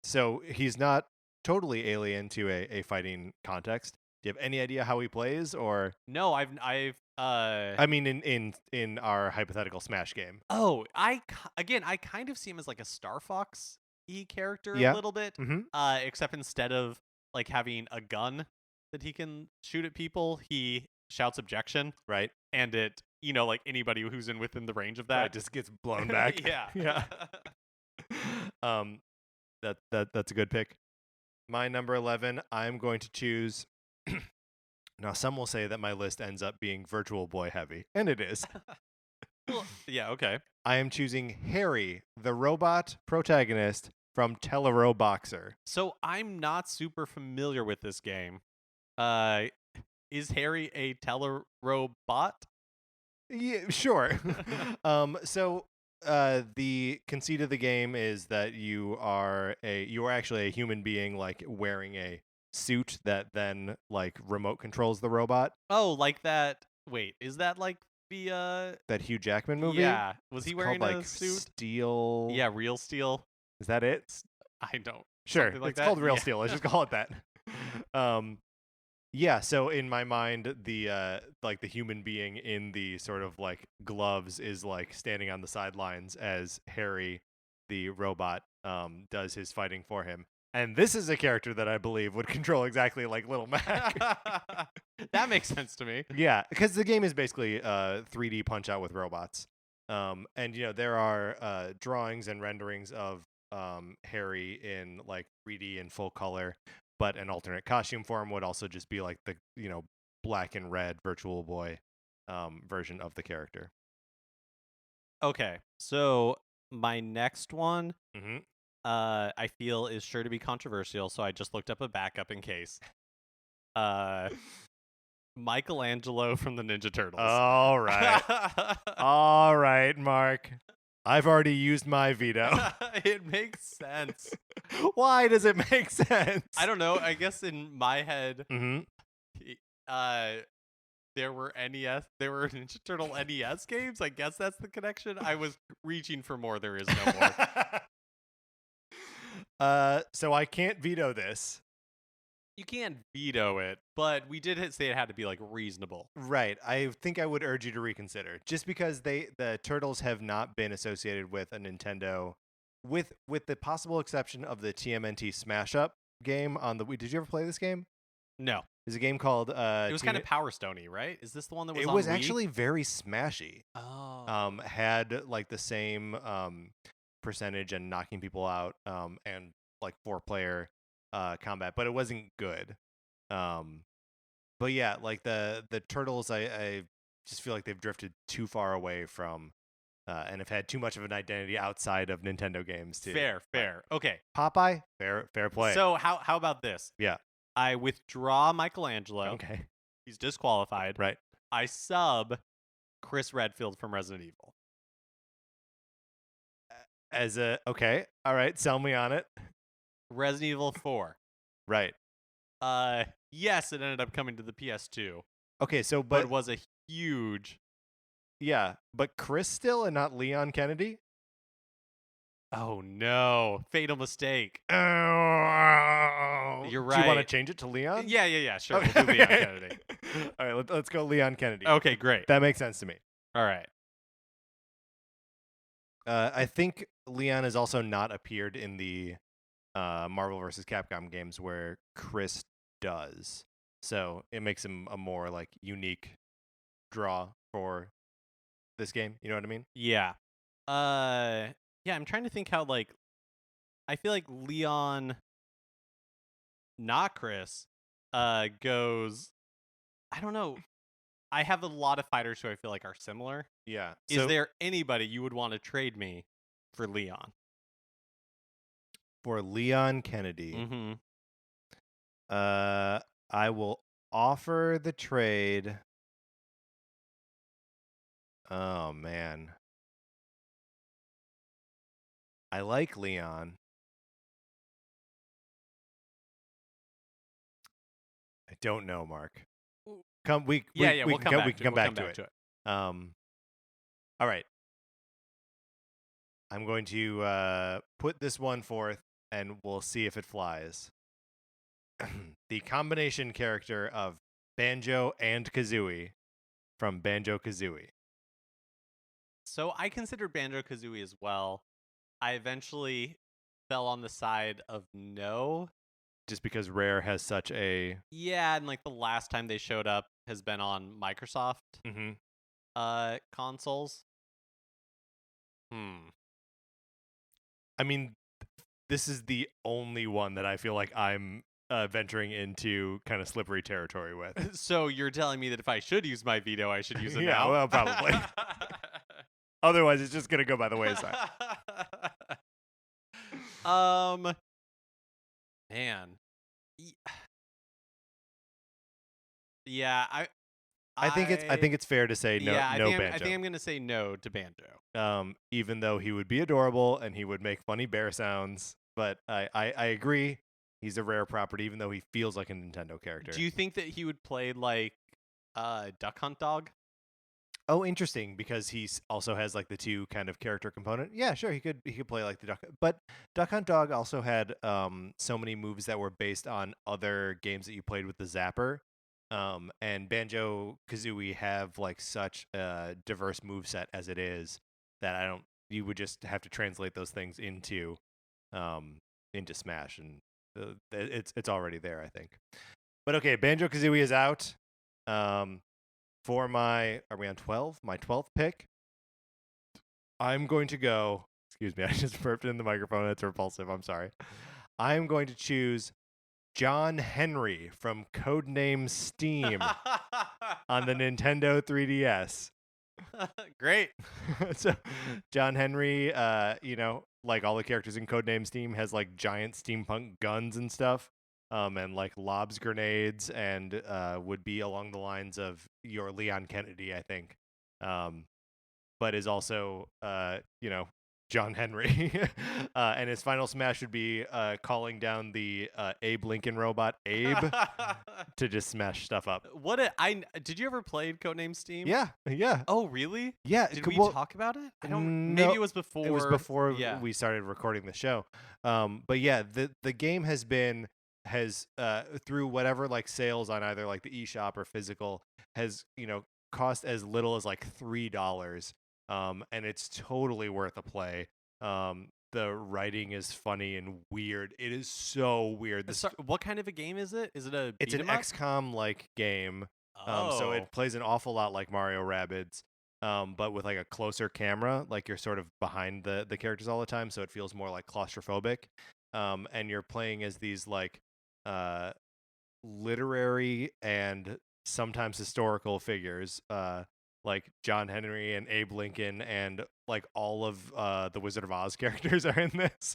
So he's not totally alien to a fighting context. Do you have any idea how he plays, or No, I've I mean, in our hypothetical Smash game? Oh, I kind of see him as like a Star Fox character Yeah. a little bit. Mhm. Except instead of like having a gun that he can shoot at people, he shouts objection, Right. and it like anybody who's within the range of Right, that just gets blown back. yeah. Yeah. That's a good pick. My number 11, I'm going to choose. Now, some will say that my list ends up being Virtual Boy heavy, and it is. Well, yeah, okay. I am choosing Harry, the robot protagonist from Telero Boxer. So I'm not super familiar with this game. Is Harry a telerobot? Yeah, sure. So the conceit of the game is that you are actually a human being, like wearing a suit that then like remote controls the robot. Oh, like that. Wait, is that like the That Hugh Jackman movie? Yeah, was he It's wearing called, a like, suit? Steel. Yeah, Real Steel. Is that it? I don't. Sure. Something like It's that? called Real Yeah. Steel. Let's just call it that. Yeah, so in my mind, the like the human being in the sort of like gloves is like standing on the sidelines as Harry, the robot, does his fighting for him. And this is a character that I believe would control exactly like Little Mac. That makes sense to me. Yeah, because the game is basically 3D Punch Out with robots. And there are drawings and renderings of Harry in like 3D and full color, but an alternate costume for him would also just be like the black and red Virtual Boy version of the character. Okay, so my next one, Mm-hmm. I feel is sure to be controversial, so I just looked up a backup in case. Michelangelo from the Ninja Turtles. All right. All right, Mark. I've already used my veto. It makes sense. Why does it make sense? I don't know. I guess in my head, Mm-hmm. there were Ninja Turtle NES games. I guess that's the connection. I was reaching for more. There is no more. So I can't veto this. You can't veto it, but we did say it had to be like reasonable. Right. I think I would urge you to reconsider, just because the Turtles have not been associated with a Nintendo, with the possible exception of the TMNT Smash Up game on the Wii. Did you ever play this game? No, There's a game called it was kind of Power Stony, right? Is this the one that was? It on was Wii? actually very smashy. Oh. Had like the same percentage and knocking people out and like 4-player combat, but it wasn't good. But yeah, like the Turtles, I just feel like they've drifted too far away from and have had too much of an identity outside of Nintendo games too. Fair. Okay. Popeye, fair play. So how about this? Yeah. I withdraw Michelangelo. Okay. He's disqualified. Right. I sub Chris Redfield from Resident Evil. Okay. All right. Sell me on it. Resident Evil 4. Right. Yes, it ended up coming to the PS2. Okay. So, But it was a huge. Yeah, but Chris still and not Leon Kennedy? Oh no. Fatal mistake. Oh, You're Do you want to right. change it to Leon? Yeah. Sure. We'll do Leon Kennedy. All right, let's go Leon Kennedy. Okay, great. That makes sense to me. All right. I think Leon has also not appeared in the Marvel vs. Capcom games where Chris does. So it makes him a more like unique draw for this game. You know what I mean? Yeah. Yeah, I'm trying to think how like I feel like Leon not Chris, goes. I don't know. I have a lot of fighters who I feel like are similar. Yeah. Is there anybody you would want to trade me for Leon? For Leon Kennedy, Mm-hmm. I will offer the trade. Oh man, I like Leon. I don't know, Mark. We We'll come back. We can come back to it. it. All right. I'm going to put this one forth, and we'll see if it flies. The combination character of Banjo and Kazooie from Banjo-Kazooie. So I considered Banjo-Kazooie as well. I eventually fell on the side of no. Just because Rare has such a... Yeah, and like the last time they showed up has been on Microsoft consoles. I mean, this is the only one that I feel like I'm venturing into kind of slippery territory with. So you're telling me that if I should use my veto, I should use it Yeah, now? well, probably. Otherwise, it's just going to go by the wayside. Man. Yeah, I think it's fair to say no. Yeah, no Banjo. I think I'm gonna say no to Banjo. Even though he would be adorable and he would make funny bear sounds, but I agree, he's a Rare property, even though he feels like a Nintendo character. Do you think that he would play like Duck Hunt Dog? Oh, interesting, because he also has like the two kind of character component. Yeah, sure, he could play like the Duck, but Duck Hunt Dog also had so many moves that were based on other games that you played with the Zapper. And Banjo-Kazooie have like such a diverse moveset as it is that you would just have to translate those things into Smash, and it's already there, I think. But okay, Banjo-Kazooie is out. For are we on 12? My 12th pick, I'm going to go, excuse me, I just burped in the microphone. It's repulsive. I'm sorry. I'm going to choose John Henry from Codename Steam on the Nintendo 3DS. Great. So John Henry, like all the characters in Codename Steam, has like giant steampunk guns and stuff. And like lobs grenades, and would be along the lines of your Leon Kennedy, I think. But is also, John Henry. And his final smash would be calling down the Abe Lincoln robot, Abe, to just smash stuff up. Did you ever play Codename Steam? Yeah. Oh, really? Yeah. Did we talk about it? I don't. Maybe it was before. It was before we started recording the show. But yeah, the game has through whatever like sales on either like the eShop or physical has cost as little as like $3. And it's totally worth a play. The writing is funny and weird. It is so weird. What kind of a game is it? Is it a? It's an XCOM like game. So it plays an awful lot like Mario Rabbids, but with like a closer camera. Like you're sort of behind the characters all the time, so it feels more like claustrophobic. And you're playing as these like literary and sometimes historical figures, like John Henry and Abe Lincoln, and like all of the Wizard of Oz characters are in this.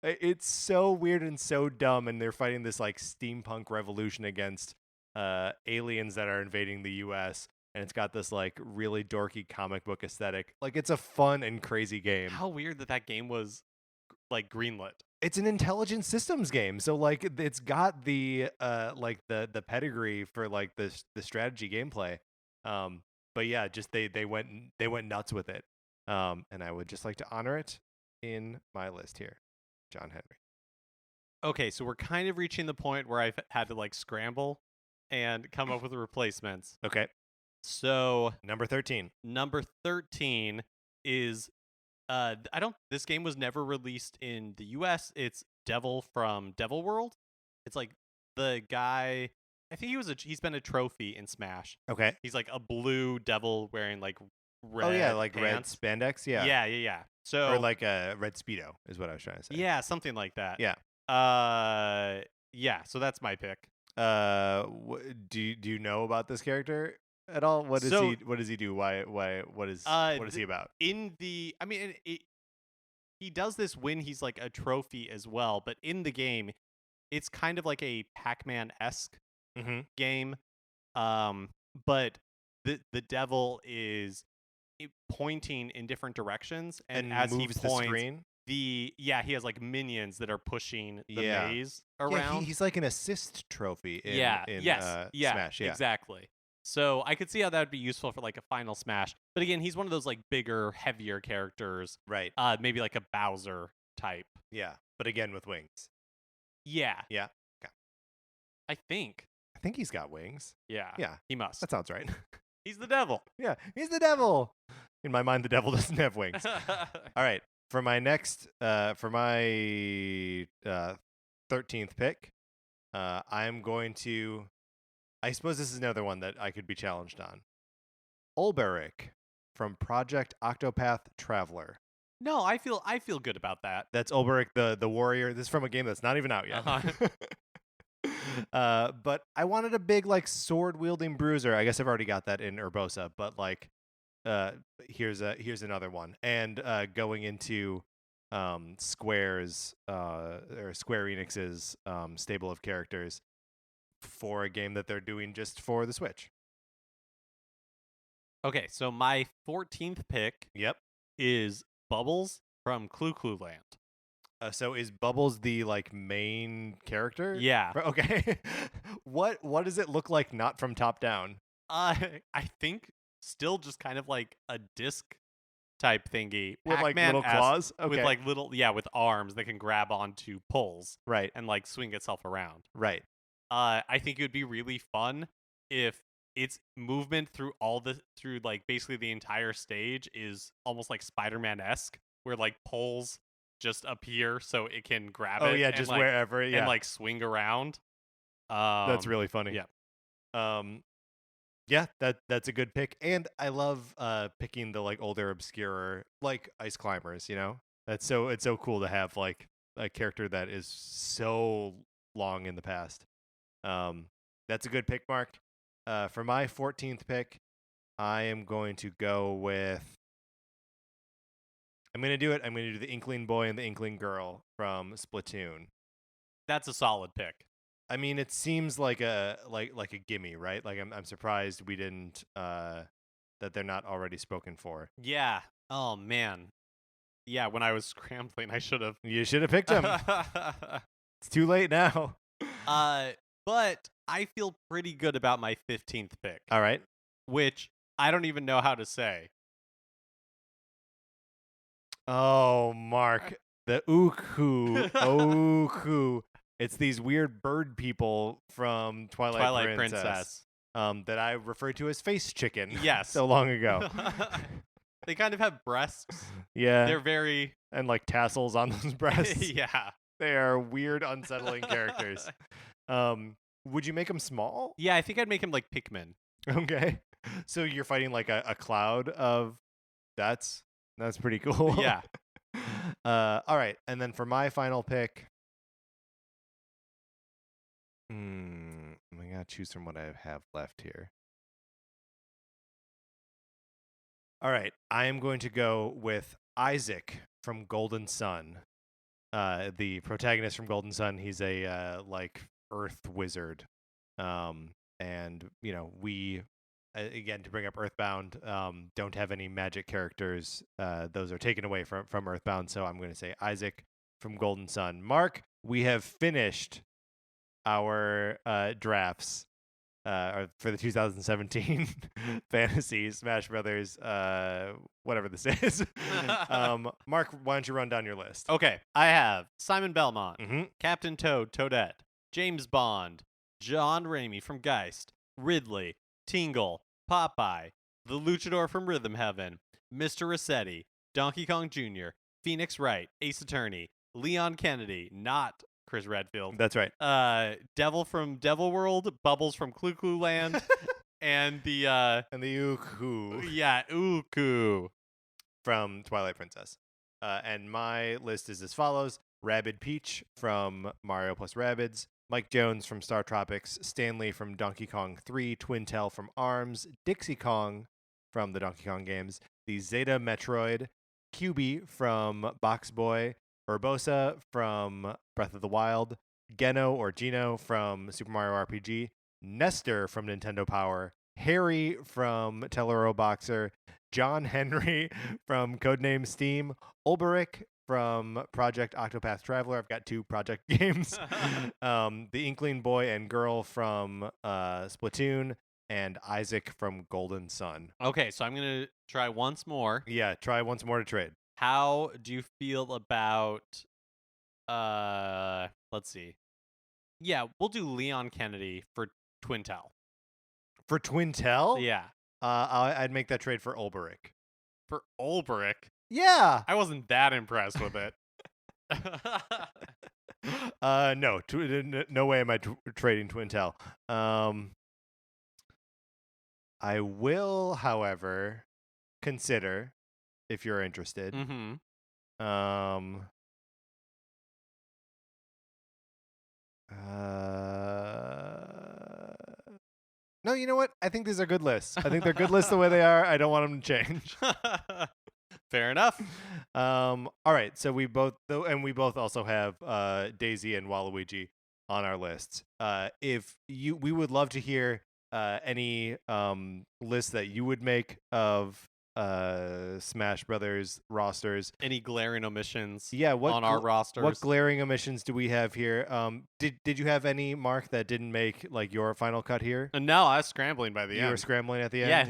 It's so weird and so dumb, and they're fighting this like steampunk revolution against aliens that are invading the US, and it's got this like really dorky comic book aesthetic. Like it's a fun and crazy game. How weird that game was like greenlit. It's an intelligent systems game, so like it's got the like the pedigree for like the strategy gameplay. But yeah, just they went nuts with it. And I would just like to honor it in my list here. John Henry. Okay, so we're kind of reaching the point where I've had to like scramble and come up with replacements. Okay. So number 13. Number 13 is this game was never released in the US. It's Devil from Devil World. It's like the guy, I think he's been a trophy in Smash. Okay. He's like a blue devil wearing like red. Oh yeah, like pants. red spandex, yeah. Yeah. So or like a red Speedo is what I was trying to say. Yeah, something like that. Yeah. Yeah, so that's my pick. Do you know about this character at all? What does So, he do? Why what is he about? I mean, he does this when he's like a trophy as well, but in the game, it's kind of like a Pac-Man esque Mm-hmm. game. Um, but the devil is pointing in different directions, and And as he moves the points, screen. he has like minions that are pushing the Yeah. maze Yeah, around. he's like an assist trophy Yeah. in Yes. Yeah. Smash. Yeah. Exactly. So I could see how that would be useful for like a final Smash. But again, he's one of those like bigger, heavier characters. Right. Maybe like a Bowser type. Yeah. But again with wings. Yeah. Yeah. Okay. I think. I think he's got wings. Yeah. Yeah. He must. That sounds right. He's the devil. Yeah. He's the devil. In my mind, the devil doesn't have wings. All right. For my next, for my 13th pick, I'm going to. I suppose this is another one that I could be challenged on. Ulberic from Project Octopath Traveler. No, I feel good about that. That's Ulberic the warrior. This is from a game that's not even out yet. But I wanted a big like sword wielding bruiser. I guess I've already got that in Urbosa, but like here's another one. And going into Square's or Square Enix's stable of characters for a game that they're doing just for the Switch. Okay, so my 14th pick Yep. is Bubbles from Clue Clue Land. So is Bubbles the like main character? Yeah. Okay. What does it look like not from top down? I think still just kind of like a disc type thingy With like Pac-Man-esque, little claws? Okay. with like little with arms that can grab onto poles Right. and like swing itself around. Right. I think it would be really fun if its movement through like basically the entire stage is almost like Spider-Man-esque, where like poles just appear so it can grab it. Oh yeah, and, just like, wherever. Yeah. and like swing around. That's really funny. Yeah. Yeah, that's a good pick. And I love picking the like older obscure like ice climbers, you know? It's so cool to have like a character that is so long in the past. That's a good pick, Mark. For my 14th pick, I am going to go with I'm going to do it. I'm going to do the Inkling Boy and the Inkling Girl from Splatoon. That's a solid pick. I mean, it seems like a a gimme, right? Like I'm surprised we didn't that they're not already spoken for. Yeah. Oh man. Yeah, when I was scrambling, I should have. You should have picked him. It's too late now. But I feel pretty good about my 15th pick. All right. Which I don't even know how to say. Oh, Mark, the Uku. Oku. It's these weird bird people from Twilight Princess. That I referred to as face chicken. Yes. So long ago. They kind of have breasts. Yeah. They're very and like tassels on those breasts. Yeah. They are weird, unsettling characters. Would you make them small? Yeah, I think I'd make him like Pikmin. Okay. So you're fighting like a cloud of that's pretty cool. Yeah. All right. And then for my final pick, I'm gonna choose from what I have left here. All right. I am going to go with Isaac from Golden Sun. The protagonist from Golden Sun, he's a like earth wizard. And you know, we again to bring up Earthbound, don't have any magic characters. Those are taken away from Earthbound, so I'm going to say Isaac from Golden Sun. Mark, we have finished our drafts for the 2017 Fantasy Smash Brothers, whatever this is. Mark, why don't you run down your list? Okay, I have Simon Belmont, Mm-hmm. Captain Toad, Toadette, James Bond, John Ramey from Geist, Ridley, Tingle, Popeye, the Luchador from Rhythm Heaven, Mr. Rossetti, Donkey Kong Jr., Phoenix Wright, Ace Attorney, Leon Kennedy, not Chris Redfield. That's right. Devil from Devil World, Bubbles from Clue Clue Land, and the Uku. Yeah, Uku from Twilight Princess. And my list is as follows: Rabid Peach from Mario plus Rabbids, Mike Jones from Star Tropics, Stanley from Donkey Kong 3, Twintel from ARMS, Dixie Kong from the Donkey Kong games, the Zeta Metroid, QB from Box Boy, Urbosa from Breath of the Wild, Geno or Geno from Super Mario RPG, Nestor from Nintendo Power, Harry from Tellero Boxer, John Henry from Codename Steam, Ulberich from Project Octopath Traveler. I've got 2 project games. The Inkling Boy and Girl from Splatoon, and Isaac from Golden Sun. Okay, so I'm going to try once more. Yeah, try once more to trade. How do you feel about let's see. Yeah, we'll do Leon Kennedy for Twintel. For Twintel? Yeah. I'd make that trade for Ulberich. For Ulberich? Yeah. I wasn't that impressed with it. No, no way am I trading Twintel. I will, however, consider if you're interested. Mm-hmm. No, you know what? I think these are good lists. I think they're good lists the way they are. I don't want them to change. Fair enough. All right. So we both also have Daisy and Waluigi on our lists. We would love to hear any lists that you would make of Smash Brothers rosters. Any glaring omissions? Yeah, on our rosters? What glaring omissions do we have here? Did you have any, Mark, that didn't make like your final cut here? No, I was scrambling by the end. You were scrambling at the end. Yeah,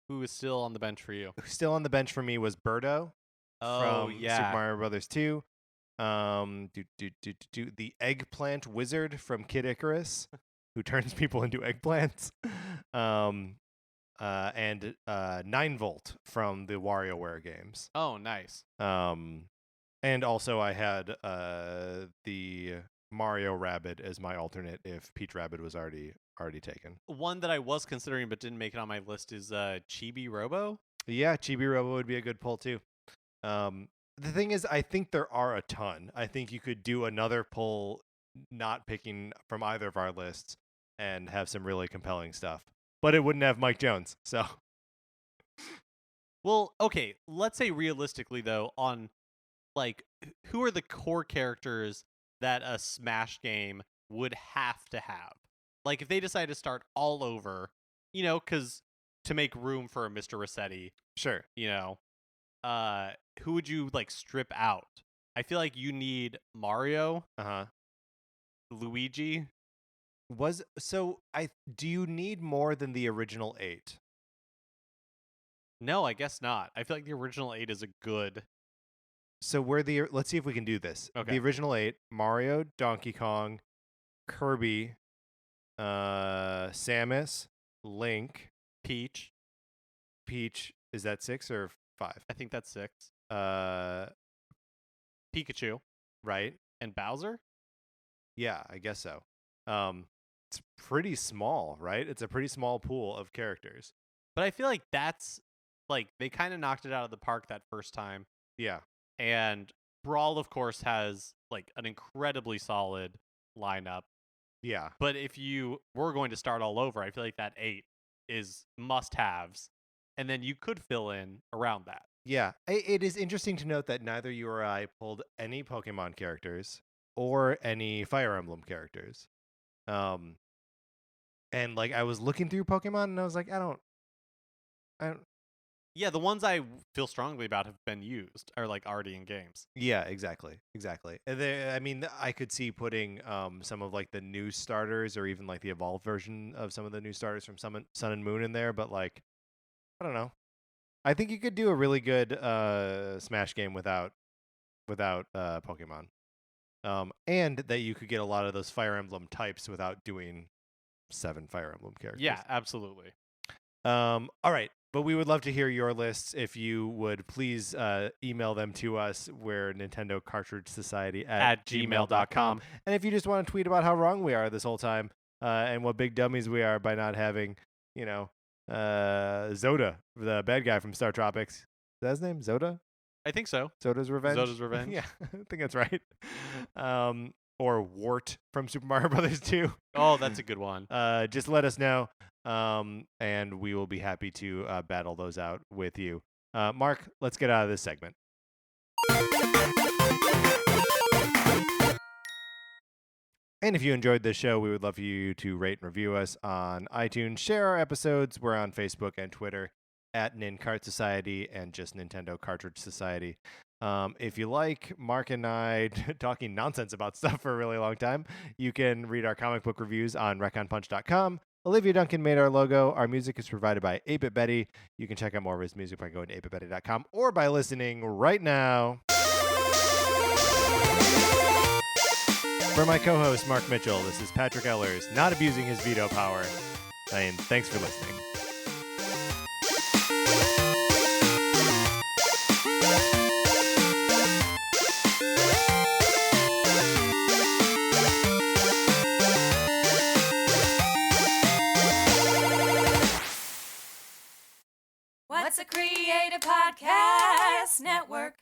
who is still on the bench for you? Still on the bench for me was Birdo from Super Mario Brothers 2. The Eggplant Wizard from Kid Icarus, who turns people into eggplants. And 9-Volt from the WarioWare games. Oh, nice. And also I had the Mario Rabbids as my alternate if Peach Rabbids was already taken. One that I was considering but didn't make it on my list is Chibi Robo. Yeah, Chibi Robo would be a good pull too. The thing is, I think there are a ton. I think you could do another pull not picking from either of our lists and have some really compelling stuff. But it wouldn't have Mike Jones, so. Well, okay, let's say realistically, though, on, like, who are the core characters that a Smash game would have to have? Like, if they decide to start all over, because to make room for a Mr. Rossetti. Sure. Who would you, like, strip out? I feel like you need Mario. Uh-huh. Luigi. Do you need more than the original 8? No, I guess not. I feel like the original 8 is a good. So let's see if we can do this. Okay. The original 8: Mario, Donkey Kong, Kirby, Samus, Link, Peach. Is that 6 or 5? I think that's 6. Pikachu. Right. And Bowser? Yeah, I guess so. It's pretty small, right? It's a pretty small pool of characters. But I feel like that's, like, they kind of knocked it out of the park that first time. Yeah. And Brawl, of course, has, like, an incredibly solid lineup. Yeah. But if you were going to start all over, I feel like that 8 is must-haves. And then you could fill in around that. Yeah. It is interesting to note that neither you or I pulled any Pokemon characters or any Fire Emblem characters. And like I was looking through Pokemon and I was like, I don't. Yeah, the ones I feel strongly about have been used, or like already in games. Yeah, exactly. And I could see putting some of like the new starters or even like the evolved version of some of the new starters from Sun and Moon in there, but like, I don't know. I think you could do a really good Smash game without Pokemon. And that you could get a lot of those Fire Emblem types without doing 7 Fire Emblem characters. Yeah, absolutely. All right. But we would love to hear your lists. If you would please email them to us. We're Nintendo Cartridge Society at gmail.com. And if you just want to tweet about how wrong we are this whole time and what big dummies we are by not having, Zoda, the bad guy from Star Tropics. Is that his name? Zoda? I think so. Zoda's Revenge? Zoda's Revenge. Yeah, I think that's right. or Wart from Super Mario Brothers 2. Oh, that's a good one. Just let us know, and we will be happy to battle those out with you. Mark, let's get out of this segment. And if you enjoyed this show, we would love for you to rate and review us on iTunes. Share our episodes. We're on Facebook and Twitter at NinCart Society and just Nintendo Cartridge Society. If you like Mark and I talking nonsense about stuff for a really long time, you can read our comic book reviews on ReckonPunch.com. Olivia Duncan made our logo. Our music is provided by 8-Bit Betty. You can check out more of his music by going to 8bitbetty.com or by listening right now. For my co-host, Mark Mitchell, this is Patrick Ellers, not abusing his veto power. And thanks for listening. What's a Creative Podcast Network?